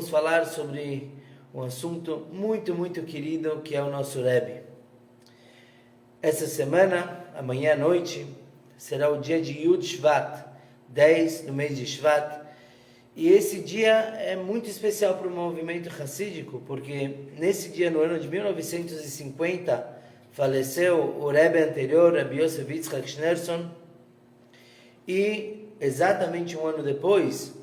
vamos falar sobre um assunto muito querido, que é o nosso Rebbe. Essa semana, amanhã à noite, será o dia de Yud Shvat, 10 do mês de Shvat, e esse dia é muito especial para o movimento hassídico, porque nesse dia, no ano de 1950, faleceu o Rebbe anterior, Rabbi Yosef Yitzchak Schneerson, e exatamente um ano depois,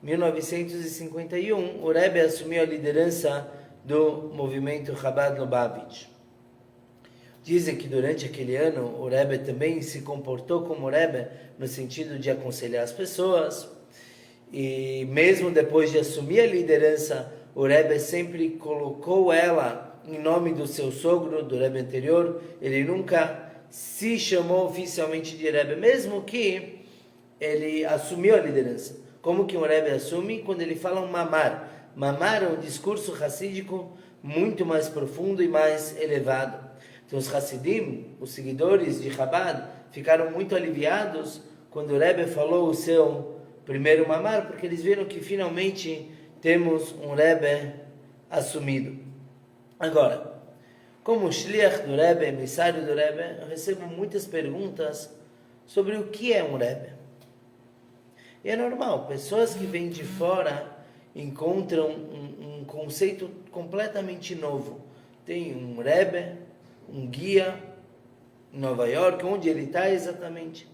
1951, o Rebbe assumiu a liderança do movimento Chabad Lubavitch. Dizem que durante aquele ano o Rebbe também se comportou como Rebbe no sentido de aconselhar as pessoas, e mesmo depois de assumir a liderança, o Rebbe sempre colocou ela em nome do seu sogro, do Rebbe anterior. Ele nunca se chamou oficialmente de Rebbe, mesmo que ele assumiu a liderança. Como que um Rebbe assume? Quando ele fala um mamar. Mamar é um discurso hassídico muito mais profundo e mais elevado. Então os Hassidim, os seguidores de Chabad, ficaram muito aliviados quando o Rebbe falou o seu primeiro mamar, porque eles viram que finalmente temos um Rebbe assumido. Agora, como Shliach do Rebbe, emissário do Rebbe, eu recebo muitas perguntas sobre o que é um Rebbe. E é normal, pessoas que vêm de fora encontram um conceito completamente novo. Tem um Rebbe, um guia em Nova York, onde ele está exatamente.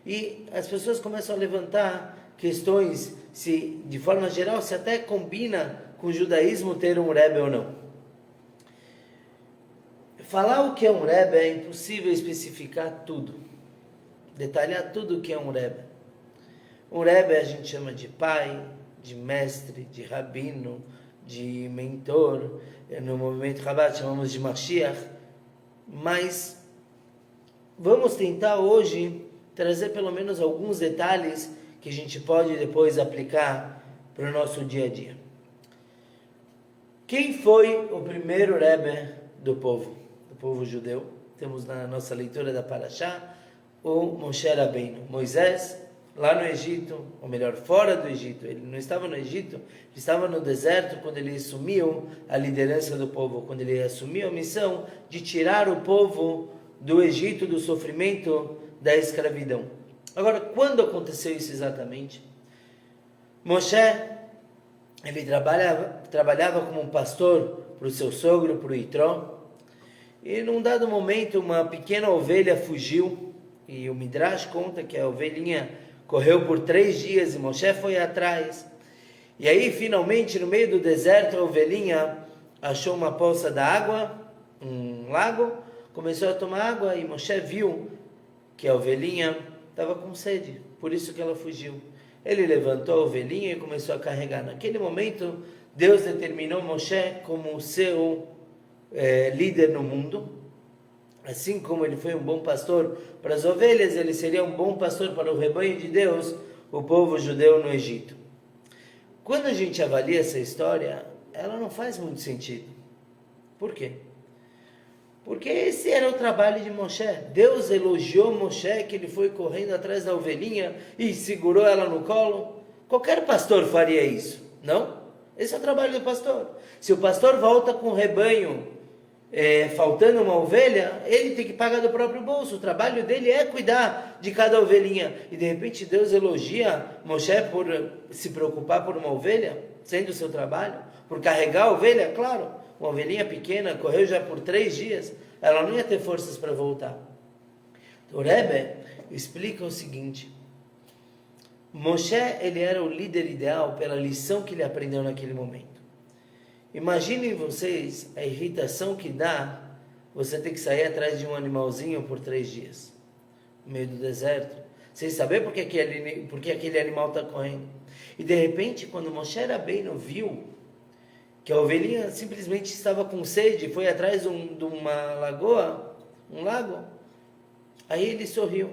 E as pessoas começam a levantar questões, se de forma geral, se até combina com o judaísmo ter um Rebbe ou não. Falar o que é um Rebbe é impossível especificar tudo, detalhar tudo o que é um Rebbe. Um Rebbe a gente chama de pai, de mestre, de rabino, de mentor. No movimento Chabad chamamos de Mashiach. Mas vamos tentar hoje trazer pelo menos alguns detalhes que a gente pode depois aplicar para o nosso dia a dia. Quem foi o primeiro Rebbe do povo judeu? Temos na nossa leitura da Parashá o Moshe Rabbeinu, Moisés, lá no Egito, ou melhor, fora do Egito. Ele não estava no Egito, ele estava no deserto quando ele assumiu a liderança do povo, quando ele assumiu a missão de tirar o povo do Egito, do sofrimento da escravidão. Agora, quando aconteceu isso exatamente? Moshe, ele trabalhava como um pastor para o seu sogro, para o Itró, e num dado momento uma pequena ovelha fugiu, e o Midrash conta que a ovelhinha correu por 3 dias e Moshe foi atrás. E aí, finalmente, no meio do deserto, a ovelhinha achou uma poça d'água, um lago, começou a tomar água e Moshe viu que a ovelhinha estava com sede, por isso que ela fugiu. Ele levantou a ovelhinha e começou a carregar. Naquele momento, Deus determinou Moshe como o seu líder no mundo. Assim como ele foi um bom pastor para as ovelhas, ele seria um bom pastor para o rebanho de Deus, o povo judeu no Egito. Quando a gente avalia essa história, ela não faz muito sentido. Por quê? Porque esse era o trabalho de Moshe. Deus elogiou Moshe, que ele foi correndo atrás da ovelhinha e segurou ela no colo. Qualquer pastor faria isso, não? Esse é o trabalho do pastor. Se o pastor volta com o rebanho faltando uma ovelha, ele tem que pagar do próprio bolso. O trabalho dele é cuidar de cada ovelhinha. E de repente Deus elogia Moshe por se preocupar por uma ovelha, sendo o seu trabalho, por carregar a ovelha. Claro, uma ovelhinha pequena correu já por 3 dias, ela não ia ter forças para voltar. O Rebbe explica o seguinte: Moshe, ele era o líder ideal pela lição que ele aprendeu naquele momento. Imaginem vocês a irritação que dá você ter que sair atrás de um animalzinho por 3 dias, no meio do deserto, sem saber por que aquele animal está correndo. E de repente, quando Moshe Rabbeinu viu que a ovelhinha simplesmente estava com sede, foi atrás de uma lagoa, um lago, aí ele sorriu.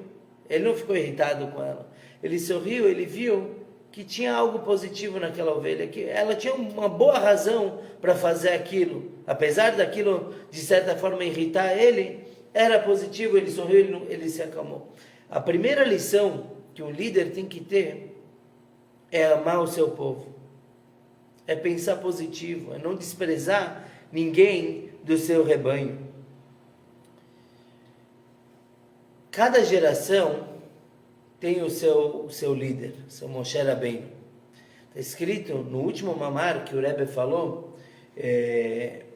Ele não ficou irritado com ela. Ele sorriu, ele viu que tinha algo positivo naquela ovelha, que ela tinha uma boa razão para fazer aquilo. Apesar daquilo, de certa forma, irritar ele, era positivo, ele sorriu, ele se acalmou. A primeira lição que um líder tem que ter é amar o seu povo. é pensar positivo, é não desprezar ninguém do seu rebanho. Cada geração tem o seu líder, seu Moshe Rabbeinu. Está escrito no último mamar que o Rebbe falou,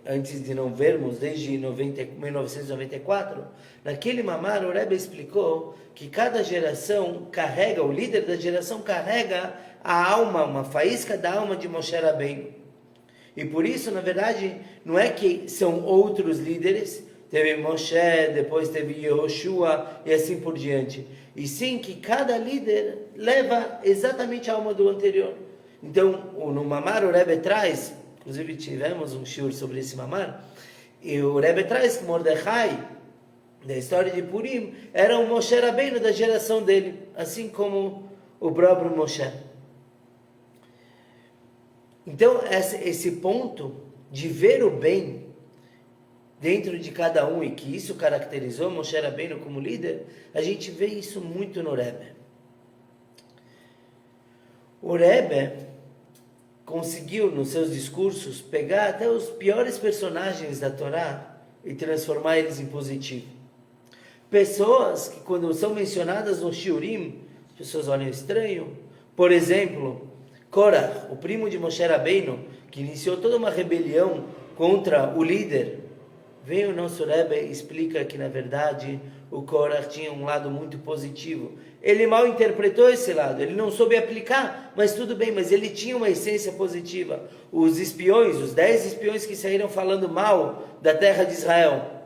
antes de não vermos, desde 1994, naquele mamar o Rebbe explicou que cada geração carrega, o líder da geração carrega a alma, uma faísca da alma de Moshe Rabbeinu. E por isso, na verdade, não é que são outros líderes, teve Moshe, depois teve Yehoshua e assim por diante. E sim que cada líder leva exatamente a alma do anterior. Então, no mamar o Rebbe traz, inclusive tivemos um shiur sobre esse mamar, e o Rebbe traz que Mordecai, da história de Purim, era um Moshe Rabbeinu da geração dele, assim como o próprio Moshe. Então, esse ponto de ver o bem dentro de cada um, e que isso caracterizou Moshe Rabbeinu como líder, a gente vê isso muito no Rebbe. O Rebbe conseguiu, nos seus discursos, pegar até os piores personagens da Torá e transformar eles em positivo. Pessoas que, quando são mencionadas no Shiurim, as pessoas olham estranho. Por exemplo, Korah, o primo de Moshe Rabbeinu, que iniciou toda uma rebelião contra o líder. Vem o nosso Rebbe e explica que, na verdade, o Korah tinha um lado muito positivo. Ele mal interpretou esse lado, ele não soube aplicar, mas tudo bem, mas ele tinha uma essência positiva. Os espiões, os 10 espiões que saíram falando mal da terra de Israel,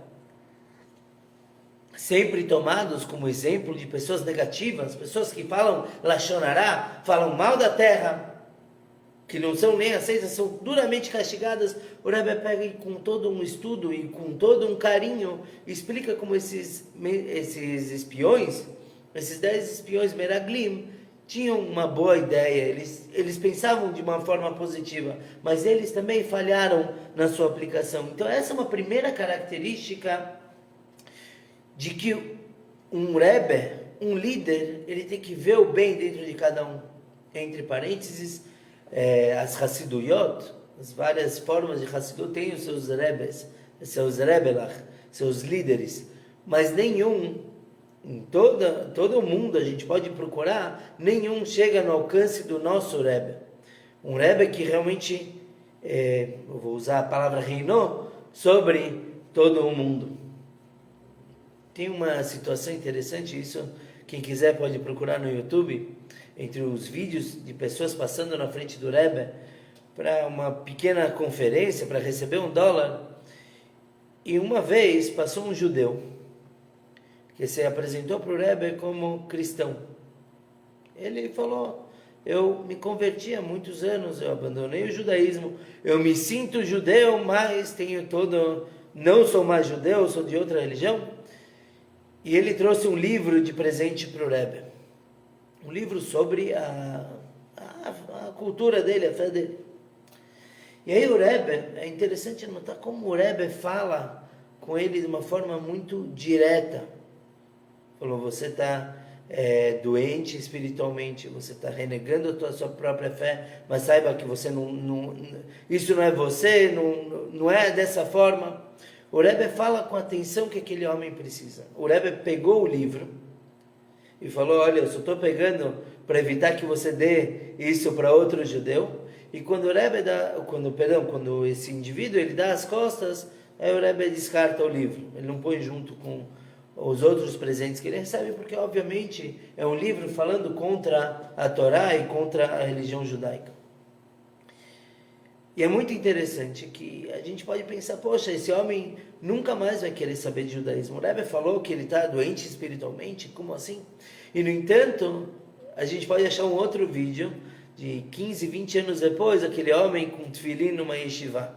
sempre tomados como exemplo de pessoas negativas, pessoas que falam Lashon Hará, falam mal da terra, que não são nem aceitas, são duramente castigadas. O Rebbe pega e, com todo um estudo e com todo um carinho, explica como esses espiões, esses 10 espiões Meraglim, tinham uma boa ideia, eles pensavam de uma forma positiva, mas eles também falharam na sua aplicação. Então essa é uma primeira característica de que um Rebbe, um líder, ele tem que ver o bem dentro de cada um. Entre parênteses, as Hassiduyot, as várias formas de Hassidut têm os seus Rebbes, seus Rebelach, seus líderes, mas nenhum, em todo o mundo a gente pode procurar, nenhum chega no alcance do nosso Rebbe. Um Rebbe que realmente, eu vou usar a palavra reinou, sobre todo o mundo. Tem uma situação interessante, isso quem quiser pode procurar no YouTube, entre os vídeos de pessoas passando na frente do Rebbe para uma pequena conferência, para receber $1. E uma vez passou um judeu que se apresentou para o Rebbe como cristão. Ele falou: eu me converti há muitos anos, eu abandonei o judaísmo, eu me sinto judeu, mas não sou mais judeu, sou de outra religião. E ele trouxe um livro de presente para o Rebbe. Um livro sobre a cultura dele, a fé dele. E aí o Rebbe, é interessante notar como o Rebbe fala com ele de uma forma muito direta. Falou: você está doente espiritualmente, você está renegando a sua própria fé, mas saiba que você isso não é você, não é dessa forma. O Rebbe fala com a atenção que aquele homem precisa. O Rebbe pegou o livro e falou: olha, eu só estou pegando para evitar que você dê isso para outro judeu. E quando quando esse indivíduo ele dá as costas, aí o Rebbe descarta o livro. Ele não põe junto com os outros presentes que ele recebe, porque obviamente é um livro falando contra a Torá e contra a religião judaica. E é muito interessante que a gente pode pensar: poxa, esse homem nunca mais vai querer saber de judaísmo. O Rebbe falou que ele está doente espiritualmente, como assim? E no entanto, a gente pode achar um outro vídeo de 15, 20 anos depois, aquele homem com tefilin numa yeshiva.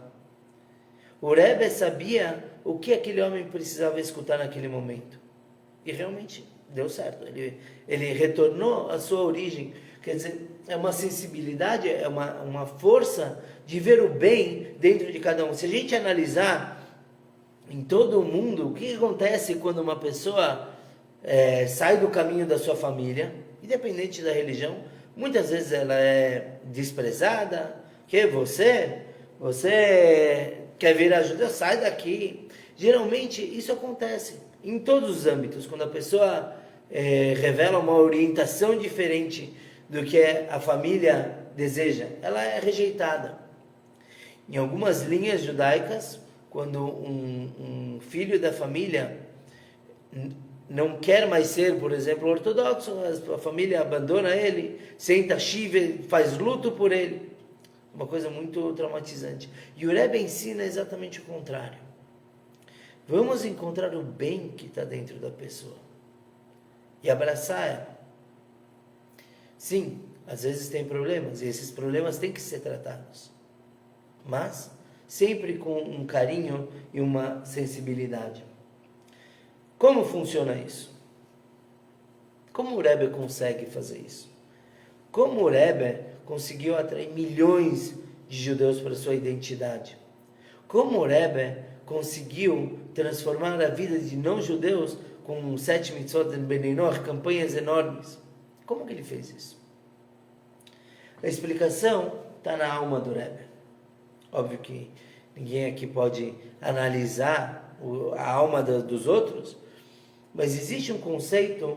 O Rebbe sabia o que aquele homem precisava escutar naquele momento. E realmente deu certo. Ele retornou à sua origem. Quer dizer, é uma sensibilidade, é uma força de ver o bem dentro de cada um. Se a gente analisar em todo o mundo, o que acontece quando uma pessoa sai do caminho da sua família, independente da religião, muitas vezes ela é desprezada, Que você quer virar judeu? Sai daqui. Geralmente isso acontece em todos os âmbitos, quando a pessoa revela uma orientação diferente do que a família deseja, ela é rejeitada. Em algumas linhas judaicas, quando um filho da família não quer mais ser, por exemplo, ortodoxo, a família abandona ele, senta shiva, faz luto por ele. Uma coisa muito traumatizante. E o Rebbe ensina exatamente o contrário. Vamos encontrar o bem que está dentro da pessoa e abraçar ela. Sim, às vezes tem problemas, e esses problemas têm que ser tratados. Mas sempre com um carinho e uma sensibilidade. Como funciona isso? Como o Rebbe consegue fazer isso? Como o Rebbe conseguiu atrair milhões de judeus para sua identidade? Como o Rebbe conseguiu transformar a vida de não-judeus com 7 mitzvot em Bnei Noach, campanhas enormes? Como que ele fez isso? A explicação está na alma do Rebbe. Óbvio que ninguém aqui pode analisar a alma dos outros, mas existe um conceito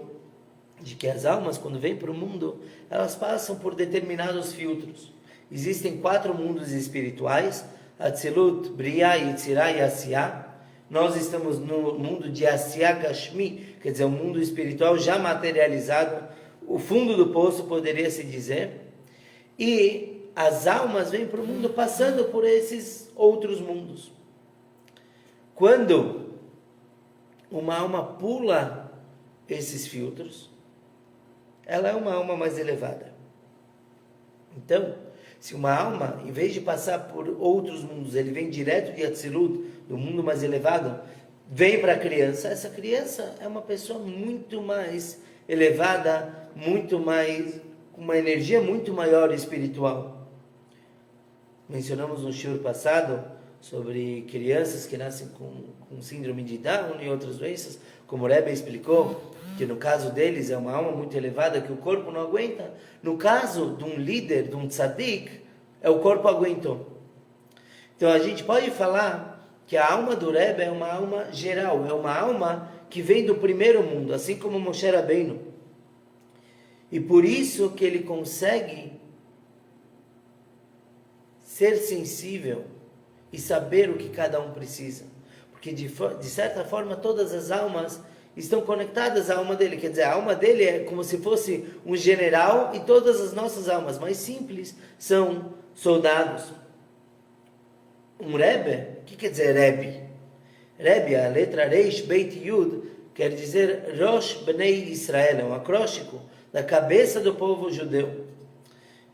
de que as almas, quando vêm para o mundo, elas passam por determinados filtros. Existem 4 mundos espirituais: Atzilut, Briah, Yetzirah e Asiá. Nós estamos no mundo de Asiá Gashmi, quer dizer, um mundo espiritual já materializado, o fundo do poço, poderia se dizer. E as almas vêm para o mundo passando por esses outros mundos. Quando uma alma pula esses filtros, ela é uma alma mais elevada. Então, se uma alma, em vez de passar por outros mundos, ele vem direto de Atzilut, do mundo mais elevado, vem para a criança, essa criança é uma pessoa muito mais elevada, muito mais, com uma energia muito maior espiritual. Mencionamos no shiur passado sobre crianças que nascem com síndrome de Down e outras doenças, como o Rebbe explicou, que no caso deles é uma alma muito elevada que o corpo não aguenta. No caso de um líder, de um tzadik, o corpo aguentou. Então a gente pode falar que a alma do Rebbe é uma alma geral, é uma alma que vem do primeiro mundo, assim como Moshe Rabbeinu. E por isso que ele consegue ser sensível e saber o que cada um precisa. Porque de certa forma todas as almas estão conectadas à alma dele. Quer dizer, a alma dele é como se fosse um general e todas as nossas almas mais simples são soldados. Um Rebbe, o que quer dizer Rebbe? Rebbe, a letra Reish Beit Yud, quer dizer Rosh Bnei Israel, é um acróstico da cabeça do povo judeu.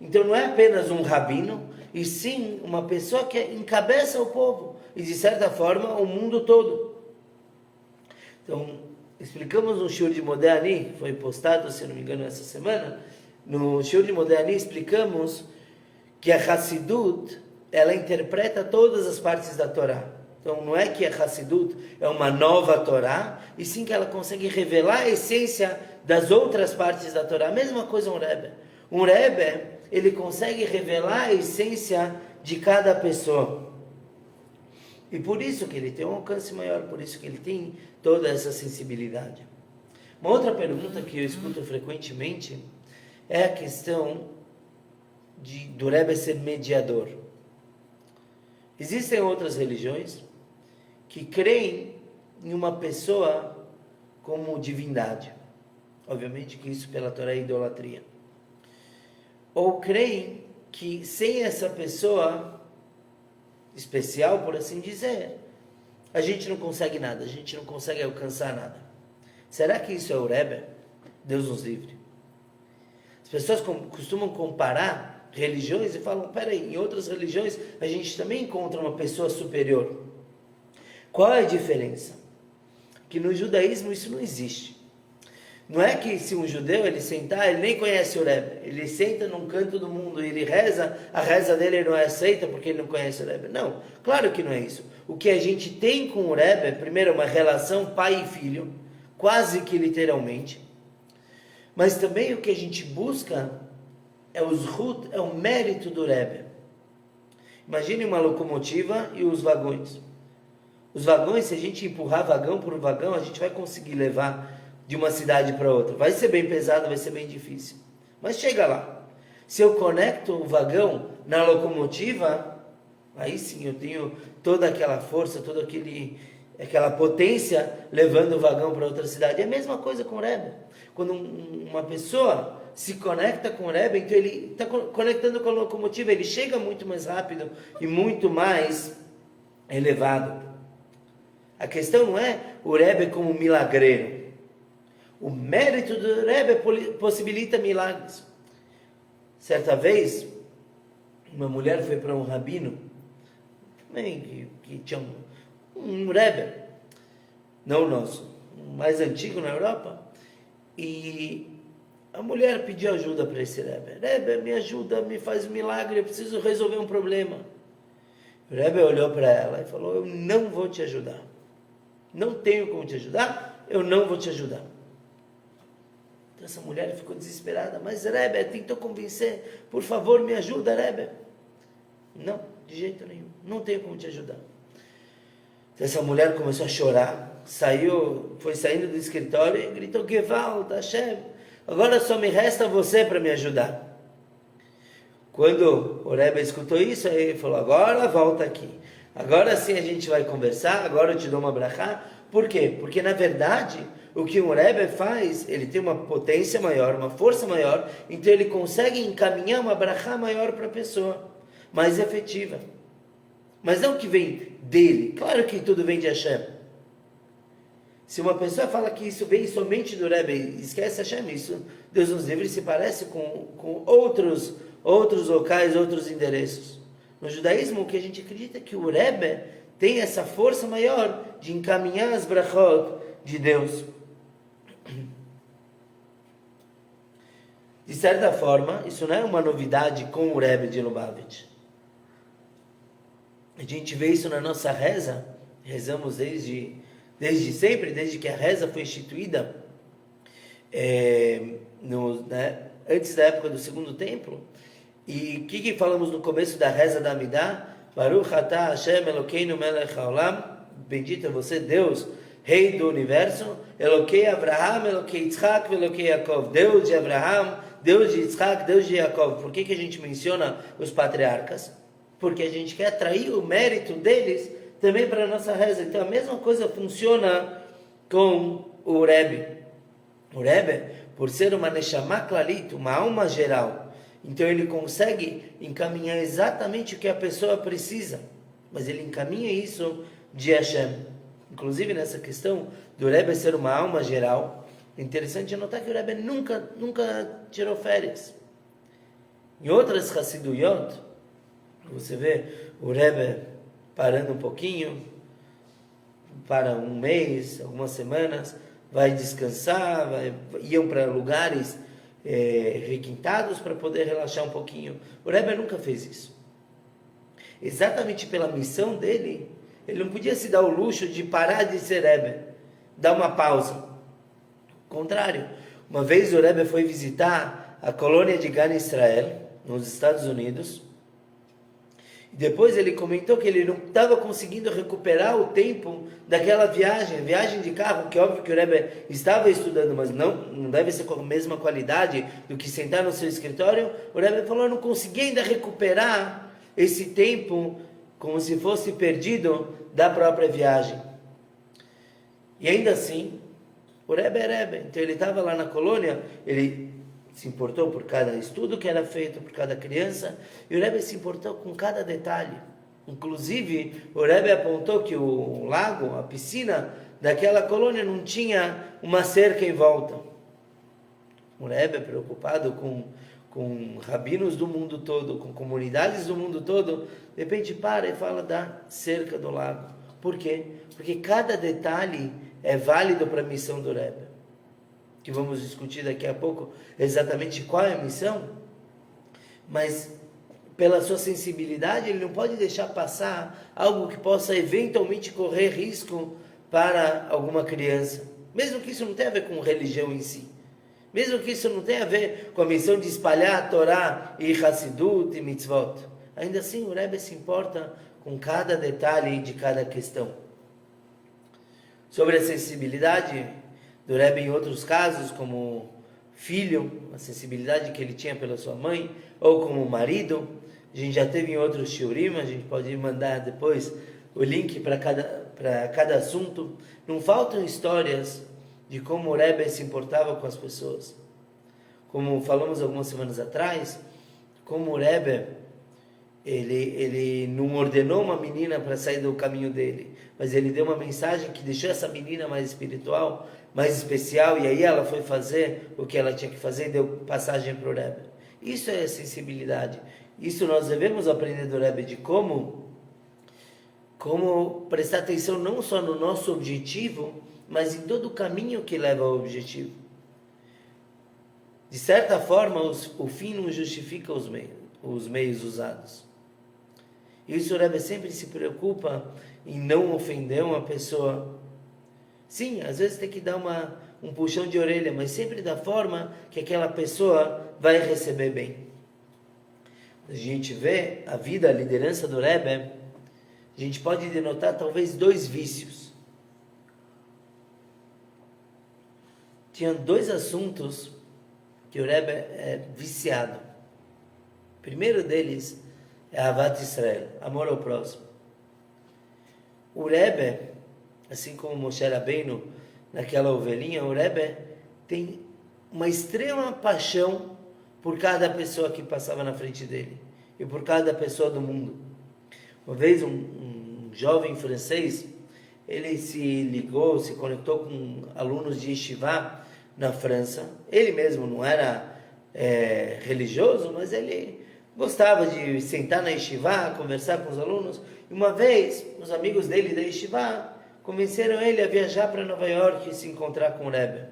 Então não é apenas um rabino, e sim uma pessoa que encabeça o povo, e de certa forma o mundo todo. Então, explicamos no shiur de Modeh, foi postado, se não me engano, essa semana, no shiur de Modeh explicamos que a Hassidut, ela interpreta todas as partes da Torá. Então não é que a Hassidut é uma nova Torá, e sim que ela consegue revelar a essência das outras partes da Torá. A mesma coisa um Rebbe. Um Rebbe, ele consegue revelar a essência de cada pessoa. E por isso que ele tem um alcance maior, por isso que ele tem toda essa sensibilidade. Uma outra pergunta que eu escuto frequentemente é a questão do Rebbe ser mediador. Existem outras religiões que creem em uma pessoa como divindade. Obviamente que isso pela Torá é idolatria. Ou creem que sem essa pessoa especial, por assim dizer, a gente não consegue nada, a gente não consegue alcançar nada. Será que isso é o Rebbe? Deus nos livre. As pessoas costumam comparar religiões e falam, peraí, em outras religiões a gente também encontra uma pessoa superior. Qual é a diferença? Que no judaísmo isso não existe. Não é que se um judeu ele sentar, ele nem conhece o Rebbe, ele senta num canto do mundo e ele reza, a reza dele não é aceita porque ele não conhece o Rebbe. Não, claro que não é isso. O que a gente tem com o Rebbe, primeiro, uma relação pai e filho, quase que literalmente, mas também o que a gente busca é o zhut, é o mérito do Rebbe. Imagine uma locomotiva e os vagões. Os vagões, se a gente empurrar vagão por vagão, a gente vai conseguir levar de uma cidade para outra. Vai ser bem pesado, vai ser bem difícil. Mas chega lá. Se eu conecto o vagão na locomotiva, aí sim eu tenho toda aquela força, toda aquela potência levando o vagão para outra cidade. É a mesma coisa com o Rebbe. Quando uma pessoa se conecta com o Rebbe, então ele está conectando com a locomotiva, ele chega muito mais rápido e muito mais elevado. A questão não é o Rebbe como milagreiro. O mérito do Rebbe possibilita milagres. Certa vez, uma mulher foi para um rabino, que tinha um Rebbe, não o nosso, um mais antigo na Europa, e a mulher pediu ajuda para esse Rebbe. Rebbe, me ajuda, me faz um milagre, eu preciso resolver um problema. O Rebbe olhou para ela e falou, eu não vou te ajudar. Não tenho como te ajudar, eu não vou te ajudar. Então essa mulher ficou desesperada, mas Rebbe, tentou convencer, por favor me ajuda, Rebbe. Não, de jeito nenhum, não tenho como te ajudar. Então essa mulher começou a chorar, foi saindo do escritório e gritou, Gewalt, Hashem, agora só me resta você para me ajudar. Quando o Rebbe escutou isso, aí ele falou, agora volta aqui. Agora sim a gente vai conversar, agora eu te dou uma brachá. Por quê? Porque na verdade, o que um Rebbe faz, ele tem uma potência maior, uma força maior, então ele consegue encaminhar uma brachá maior para a pessoa, mais efetiva. Mas não que vem dele, claro que tudo vem de Hashem. Se uma pessoa fala que isso vem somente do Rebbe e esquece Hashem, isso, Deus nos livre, se parece com outros locais, outros endereços. No judaísmo, o que a gente acredita é que o Rebbe tem essa força maior de encaminhar as brachot de Deus. De certa forma, isso não é uma novidade com o Rebbe de Lubavitch. A gente vê isso na nossa reza, rezamos desde sempre, desde que a reza foi instituída, antes da época do Segundo Templo. E o que falamos no começo da reza da Amidah? Baruch atah Hashem Elokeinu melech haolam. Bendito é você, Deus, Rei do Universo. Elokei Abraham, Elokei Yitzhak, Elokei Yaakov. Deus de Abraham, Deus de Yitzhak, Deus de Yaakov. Por que a gente menciona os patriarcas? Porque a gente quer atrair o mérito deles também para a nossa reza. Então a mesma coisa funciona com o Rebbe. O Rebbe, por ser uma Neshama Klalit, uma alma geral, então ele consegue encaminhar exatamente o que a pessoa precisa, mas ele encaminha isso de Hashem. Inclusive nessa questão do Rebbe ser uma alma geral, é interessante notar que o Rebbe nunca tirou férias. Em outras Hassiduyot, você vê o Rebbe parando um pouquinho, para um mês, algumas semanas, vai descansar, iam para lugares requintados para poder relaxar um pouquinho. O Rebbe nunca fez isso. Exatamente pela missão dele, ele não podia se dar o luxo de parar de ser Rebbe, dar uma pausa. Ao contrário, uma vez o Rebbe foi visitar a colônia de Gan Israel, nos Estados Unidos, e depois ele comentou que ele não estava conseguindo recuperar o tempo daquela viagem de carro, que é óbvio que o Rebbe estava estudando, mas não deve ser com a mesma qualidade do que sentar no seu escritório. O Rebbe falou, eu não consegui ainda recuperar esse tempo como se fosse perdido da própria viagem. E ainda assim, o Rebbe é Rebbe, então ele estava lá na colônia, ele se importou por cada estudo que era feito por cada criança, e o Rebbe se importou com cada detalhe. Inclusive, o Rebbe apontou que o lago, a piscina daquela colônia não tinha uma cerca em volta. O Rebbe, preocupado com rabinos do mundo todo, com comunidades do mundo todo, de repente para e fala da cerca do lago. Por quê? Porque cada detalhe é válido para a missão do Rebbe, que vamos discutir daqui a pouco exatamente qual é a missão, mas pela sua sensibilidade ele não pode deixar passar algo que possa eventualmente correr risco para alguma criança, mesmo que isso não tenha a ver com religião em si, mesmo que isso não tenha a ver com a missão de espalhar a Torá e Hassidut e Mitzvot. ainda assim o Rebbe se importa com cada detalhe de cada questão. Sobre a sensibilidade do Rebbe em outros casos, como filho, a sensibilidade que ele tinha pela sua mãe, ou como marido, a gente já teve em outros shiurim, a gente pode mandar depois o link para cada assunto. Não faltam histórias de como o Rebbe se importava com as pessoas. Como falamos algumas semanas atrás, como o Rebbe, ele não ordenou uma menina para sair do caminho dele, mas ele deu uma mensagem que deixou essa menina mais espiritual, mais especial, e aí ela foi fazer o que ela tinha que fazer e deu passagem para o Rebbe. Isso é sensibilidade. Isso nós devemos aprender do Rebbe, de como prestar atenção não só no nosso objetivo, mas em todo o caminho que leva ao objetivo. De certa forma, o fim não justifica os meios usados. Isso o Rebbe sempre se preocupa em não ofender uma pessoa. Sim, às vezes tem que dar um puxão de orelha, mas sempre da forma que aquela pessoa vai receber bem. A gente vê a vida, a liderança do Rebbe, a gente pode denotar talvez 2 vícios. Tinha 2 assuntos que o Rebbe é viciado. O primeiro deles é Ahavat Israel, amor ao próximo. O Rebbe, assim como Moshe Rabbeinu, naquela ovelhinha, o Rebbe tem uma extrema paixão por cada pessoa que passava na frente dele e por cada pessoa do mundo. Uma vez um jovem francês, ele se conectou com alunos de Yeshiva na França. Ele mesmo não era religioso, mas ele gostava de sentar na Yeshiva, conversar com os alunos. E uma vez, os amigos dele da Yeshiva convenceram ele a viajar para Nova York e se encontrar com o Rebbe.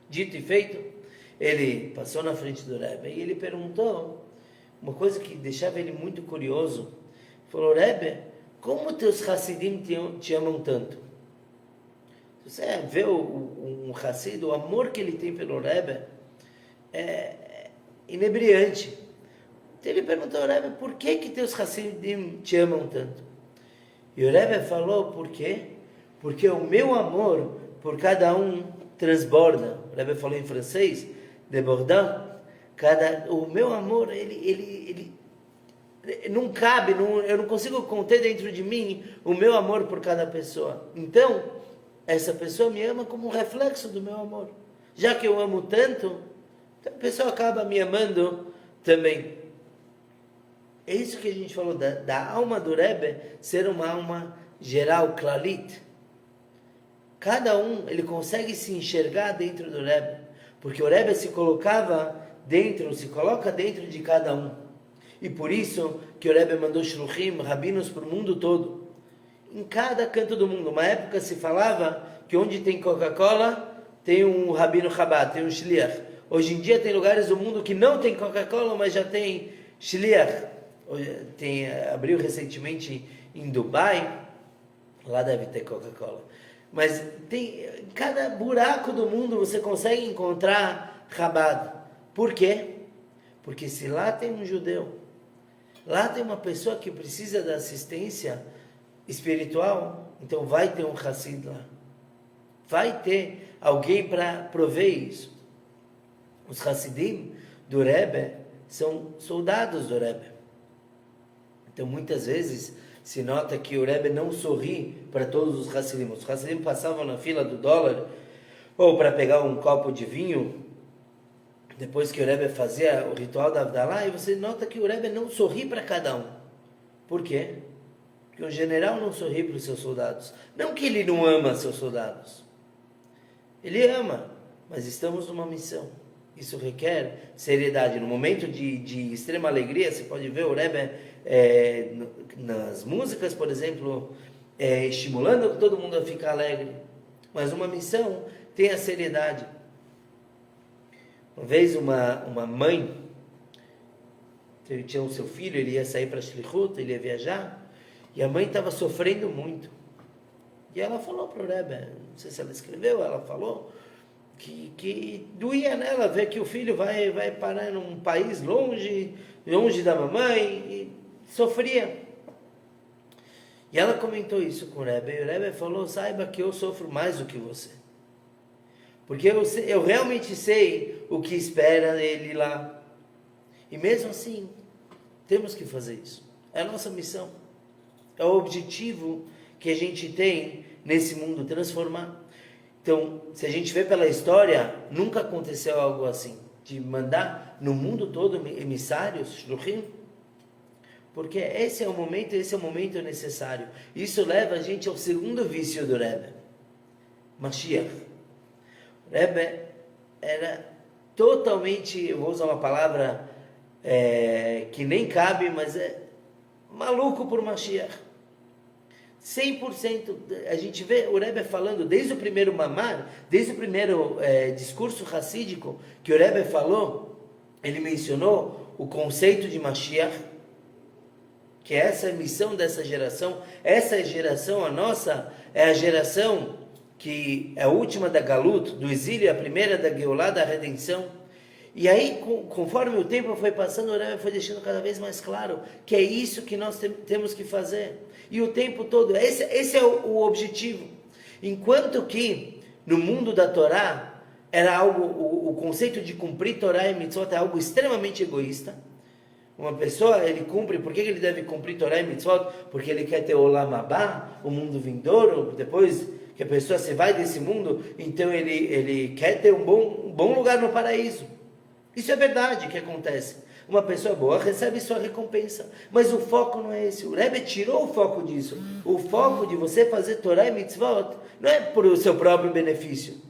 Dito e feito, ele passou na frente do Rebbe e ele perguntou uma coisa que deixava ele muito curioso. Falou: Rebbe, como teus Hassidim te amam tanto? Você vê um Hassid, o amor que ele tem pelo Rebbe é inebriante. Então ele perguntou ao Rebbe: por que teus Hassidim te amam tanto? E o Rebbe falou: por quê? Porque o meu amor por cada um transborda. O Rebbe falou em francês, débordant. O meu amor, ele não cabe, eu não consigo conter dentro de mim o meu amor por cada pessoa. Então, essa pessoa me ama como um reflexo do meu amor. Já que eu amo tanto, então a pessoa acaba me amando também. É isso que a gente falou, da alma do Rebbe ser uma alma geral, klalit. Cada um, ele consegue se enxergar dentro do Rebbe, porque o Rebbe se coloca dentro de cada um. E por isso que o Rebbe mandou shluchim, rabinos para o mundo todo. Em cada canto do mundo. Uma época se falava que onde tem Coca-Cola, tem um rabino Chabad, tem um shliach. Hoje em dia tem lugares do mundo que não tem Coca-Cola, mas já tem shliach. Abriu recentemente em Dubai, lá deve ter Coca-Cola. Mas em cada buraco do mundo você consegue encontrar Chabad. Por quê? Porque se lá tem um judeu, lá tem uma pessoa que precisa da assistência espiritual, então vai ter um Hassid lá. Vai ter alguém para prover isso. Os Hassidim do Rebbe são soldados do Rebbe. Então muitas vezes se nota que o Rebbe não sorri para todos os Hassidim. Os Hassidim passavam na fila do dólar ou para pegar um copo de vinho depois que o Rebbe fazia o ritual da Avdalá, e você nota que o Rebbe não sorri para cada um. Por quê? Porque o general não sorri para os seus soldados. Não que ele não ama seus soldados. Ele ama, mas estamos numa missão. Isso requer seriedade. No momento de extrema alegria, você pode ver o Rebbe nas músicas, por exemplo, estimulando todo mundo a ficar alegre. Mas uma missão tem a seriedade. Uma vez uma mãe tinha o seu filho, ele ia sair para Shlichut, ele ia viajar, e a mãe estava sofrendo muito. E ela falou para o Rebbe, não sei se ela escreveu, ela falou que doía nela ver que o filho vai parar num país longe, longe da mamãe, e sofria. E ela comentou isso com o Rebbe, e o Rebbe falou, saiba que eu sofro mais do que você. Porque eu realmente sei o que espera ele lá. E mesmo assim, temos que fazer isso. É a nossa missão. É o objetivo que a gente tem nesse mundo, transformar. Então, se a gente vê pela história, nunca aconteceu algo assim, de mandar no mundo todo emissários, shluchim, porque esse é o momento necessário. Isso leva a gente ao segundo vício do Rebbe, Mashiach. O Rebbe era totalmente, eu vou usar uma palavra que nem cabe, mas é maluco por Mashiach. 100%, a gente vê o Rebbe falando, desde o primeiro mamar, desde o primeiro discurso racídico que o Rebbe falou, ele mencionou o conceito de Mashiach, que essa é a missão dessa geração. Essa geração, a nossa, é a geração que é a última da Galut, do exílio, a primeira da Geulah, da redenção. E aí, conforme o tempo foi passando, o Rebbe foi deixando cada vez mais claro que é isso que nós temos que fazer. E o tempo todo, esse é o objetivo. Enquanto que no mundo da Torá, era algo, o conceito de cumprir Torá e Mitzvot é algo extremamente egoísta. Uma pessoa, ele cumpre, por que ele deve cumprir Torá e Mitzvot? Porque ele quer ter Olam Abá, o mundo vindouro, depois que a pessoa se vai desse mundo, então ele quer ter um bom lugar no paraíso. Isso é verdade que acontece. Uma pessoa boa recebe sua recompensa, mas o foco não é esse. O Rebbe tirou o foco disso. O foco de você fazer Torá e Mitzvot não é por o seu próprio benefício.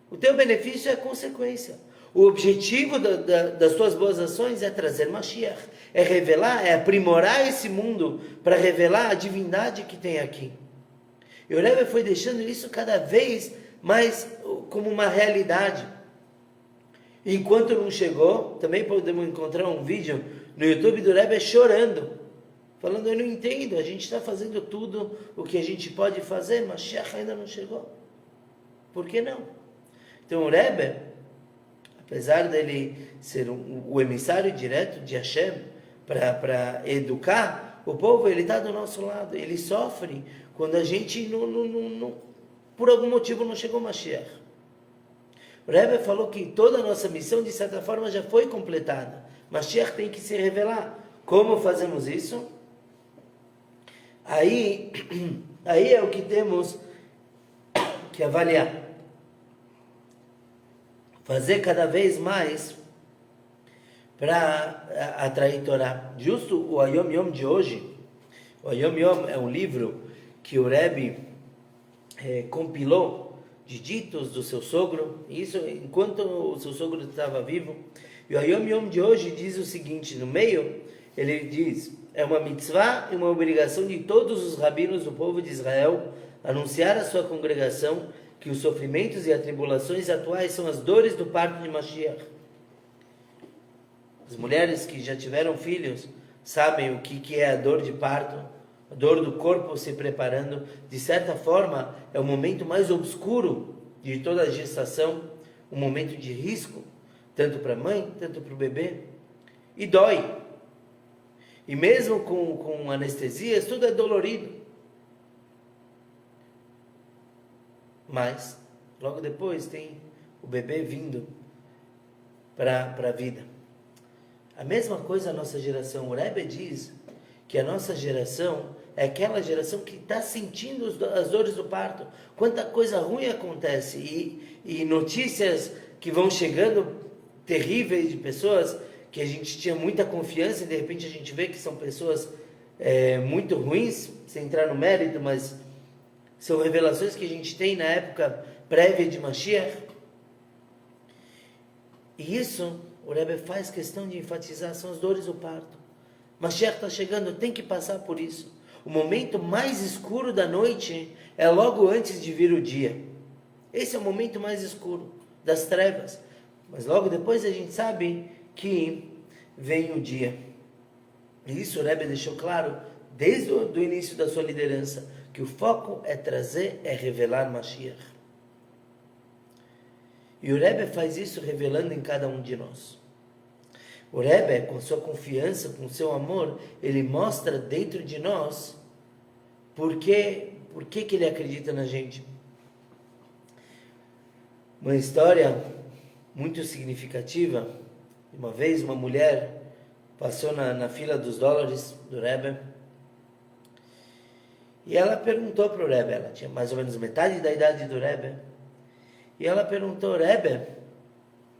O teu benefício é a consequência. O objetivo das suas boas ações é trazer Mashiach, é revelar, é aprimorar esse mundo para revelar a divindade que tem aqui. E o Rebbe foi deixando isso cada vez mais como uma realidade. Enquanto não chegou, também podemos encontrar um vídeo no YouTube do Rebbe chorando, falando, eu não entendo, a gente está fazendo tudo o que a gente pode fazer, mas Mashiach ainda não chegou. Por que não? Então o Rebbe, apesar dele ser o emissário direto de Hashem para educar o povo, ele está do nosso lado, ele sofre quando a gente, por algum motivo, não chegou Mashiach. O Rebbe falou que toda a nossa missão, de certa forma, já foi completada. Mashiach tem que se revelar. Como fazemos isso? Aí é o que temos que avaliar. Fazer cada vez mais para atrair Torá. Justo o Ayom Yom de hoje, o Ayom Yom é um livro que o Rebbe compilou de ditos do seu sogro, isso enquanto o seu sogro estava vivo. E o Ayom Yom de hoje diz o seguinte, no meio, ele diz, é uma mitzvah e uma obrigação de todos os rabinos do povo de Israel anunciar à sua congregação que os sofrimentos e atribulações atuais são as dores do parto de Mashiach. As mulheres que já tiveram filhos sabem o que é a dor de parto, a dor do corpo se preparando. De certa forma, é o momento mais obscuro de toda a gestação, um momento de risco, tanto para a mãe, tanto para o bebê. E dói. E mesmo com anestesias, tudo é dolorido. Mas, logo depois, tem o bebê vindo para a vida. A mesma coisa a nossa geração. O Rebbe diz que a nossa geração é aquela geração que está sentindo as dores do parto. Quanta coisa ruim acontece e notícias que vão chegando terríveis de pessoas que a gente tinha muita confiança e de repente a gente vê que são pessoas muito ruins, sem entrar no mérito, mas são revelações que a gente tem na época prévia de Mashiach. E isso o Rebbe faz questão de enfatizar, são as dores do parto. Mashiach está chegando, tem que passar por isso. O momento mais escuro da noite é logo antes de vir o dia. Esse é o momento mais escuro das trevas. Mas logo depois a gente sabe que vem o dia. E isso o Rebbe deixou claro desde o início da sua liderança, que o foco é trazer, é revelar Mashiach. E o Rebbe faz isso revelando em cada um de nós. O Rebbe, com sua confiança, com seu amor, ele mostra dentro de nós por que ele acredita na gente. Uma história muito significativa. Uma vez uma mulher passou na fila dos dólares do Rebbe e ela perguntou para o Rebbe, ela tinha mais ou menos metade da idade do Rebbe, e ela perguntou: Rebbe,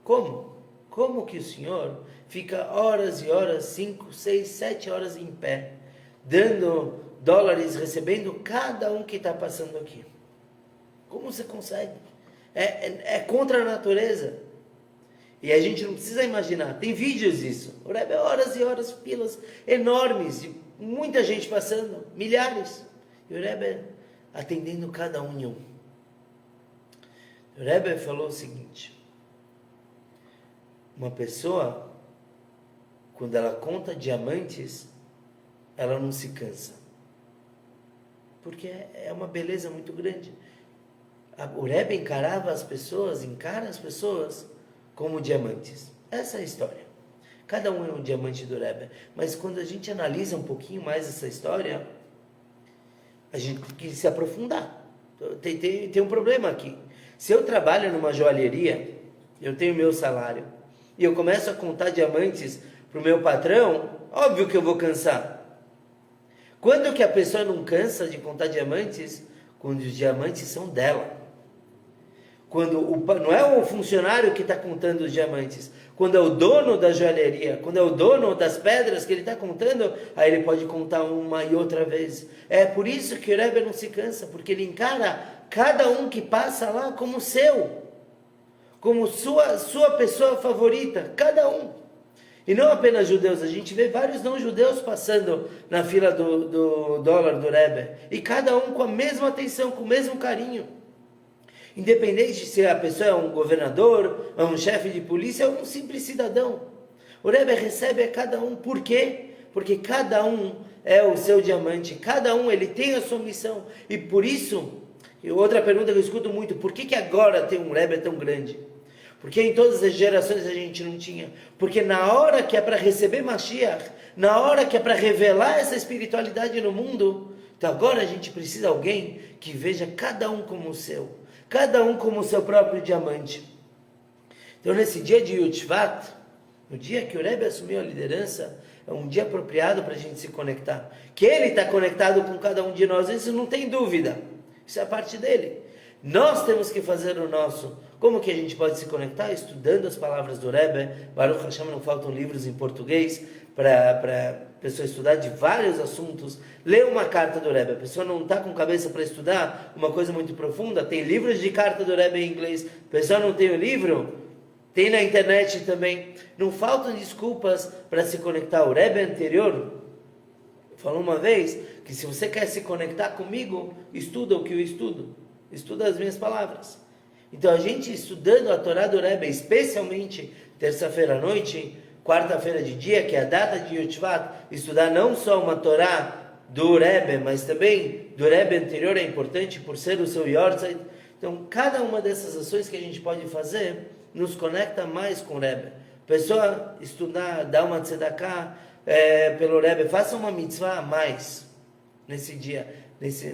como que o senhor fica horas e horas, 5, 6, 7 horas em pé, dando dólares, recebendo cada um que está passando aqui? Como você consegue? É contra a natureza. E a gente não precisa imaginar, tem vídeos disso. O Rebbe, horas e horas, filas enormes, de muita gente passando, milhares. E o Rebbe atendendo cada um em um. O Rebbe falou o seguinte: uma pessoa, quando ela conta diamantes, ela não se cansa. Porque é uma beleza muito grande. O Rebbe encara as pessoas como diamantes. Essa é a história. Cada um é um diamante do Rebbe. Mas quando a gente analisa um pouquinho mais essa história, a gente tem que se aprofundar. Tem um problema aqui. Se eu trabalho numa joalheria, eu tenho meu salário, e eu começo a contar diamantes para o meu patrão, óbvio que eu vou cansar. Quando que a pessoa não cansa de contar diamantes? Quando os diamantes são dela. Quando não é o funcionário que está contando os diamantes, quando é o dono da joalheria, quando é o dono das pedras que ele está contando, aí ele pode contar uma e outra vez. É por isso que o Rebbe não se cansa, porque ele encara cada um que passa lá como seu, como sua pessoa favorita, cada um. E não apenas judeus, a gente vê vários não-judeus passando na fila do dólar do Rebbe, e cada um com a mesma atenção, com o mesmo carinho. Independente se a pessoa é um governador, é um chefe de polícia, ou um simples cidadão. O Rebbe recebe a cada um. Por quê? Porque cada um é o seu diamante, cada um ele tem a sua missão. E por isso, e outra pergunta que eu escuto muito: por que agora tem um Rebbe tão grande? Porque em todas as gerações a gente não tinha. Porque na hora que é para receber Mashiach, na hora que é para revelar essa espiritualidade no mundo, então agora a gente precisa de alguém que veja cada um como o seu. Cada um como o seu próprio diamante. Então nesse dia de Yud Shvat, no dia que o Rebbe assumiu a liderança, é um dia apropriado para a gente se conectar. Que ele está conectado com cada um de nós, isso não tem dúvida. Isso é a parte dele. Nós temos que fazer o nosso. Como que a gente pode se conectar? Estudando as palavras do Rebbe. Baruch Hashem, não faltam livros em português para a pessoa estudar de vários assuntos. Lê uma carta do Rebbe. A pessoa não está com cabeça para estudar uma coisa muito profunda. Tem livros de carta do Rebbe em inglês. A pessoa não tem o livro? Tem na internet também. Não faltam desculpas para se conectar. O Rebbe anterior falou uma vez que se você quer se conectar comigo, estuda o que eu estudo. Estuda as minhas palavras. Então a gente estudando a Torá do Rebbe, especialmente terça-feira à noite, quarta-feira de dia, que é a data de Yud Shvat, estudar não só uma Torá do Rebbe, mas também do Rebbe anterior é importante por ser o seu Yortzeit. Então cada uma dessas ações que a gente pode fazer nos conecta mais com o Rebbe. Pessoa estudar, dar uma tzedakah pelo Rebbe, faça uma mitzvah a mais nesse dia.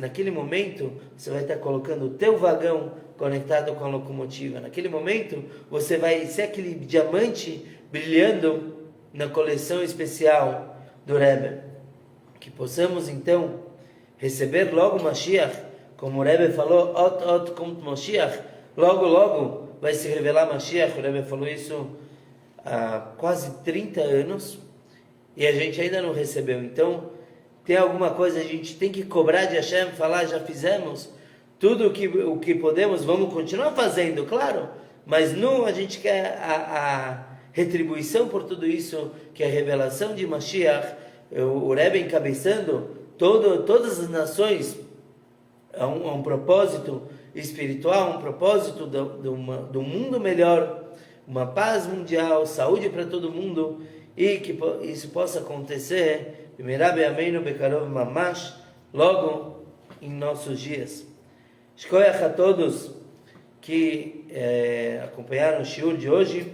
Naquele momento, você vai estar colocando o teu vagão conectado com a locomotiva. Naquele momento, você vai ser aquele diamante brilhando na coleção especial do Rebbe. Que possamos, então, receber logo Mashiach, como o Rebbe falou, Ot komt Mashiach, logo vai se revelar Mashiach. O Rebbe falou isso há quase 30 anos, e a gente ainda não recebeu. Então, tem alguma coisa a gente tem que cobrar de Hashem, falar: já fizemos tudo o que podemos, vamos continuar fazendo, claro, mas não, a gente quer a retribuição por tudo isso, que é a revelação de Mashiach. O Rebbe encabeçando todas as nações a um propósito espiritual, um propósito do mundo melhor, uma paz mundial, saúde para todo mundo, e que isso possa acontecer logo em nossos dias. Shkoyach a todos que acompanharam o shiur de hoje,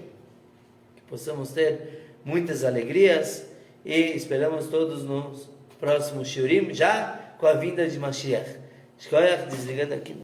que possamos ter muitas alegrias e esperamos todos nos próximos shiurim, já com a vinda de Mashiach. Shkoyach, desligando aqui.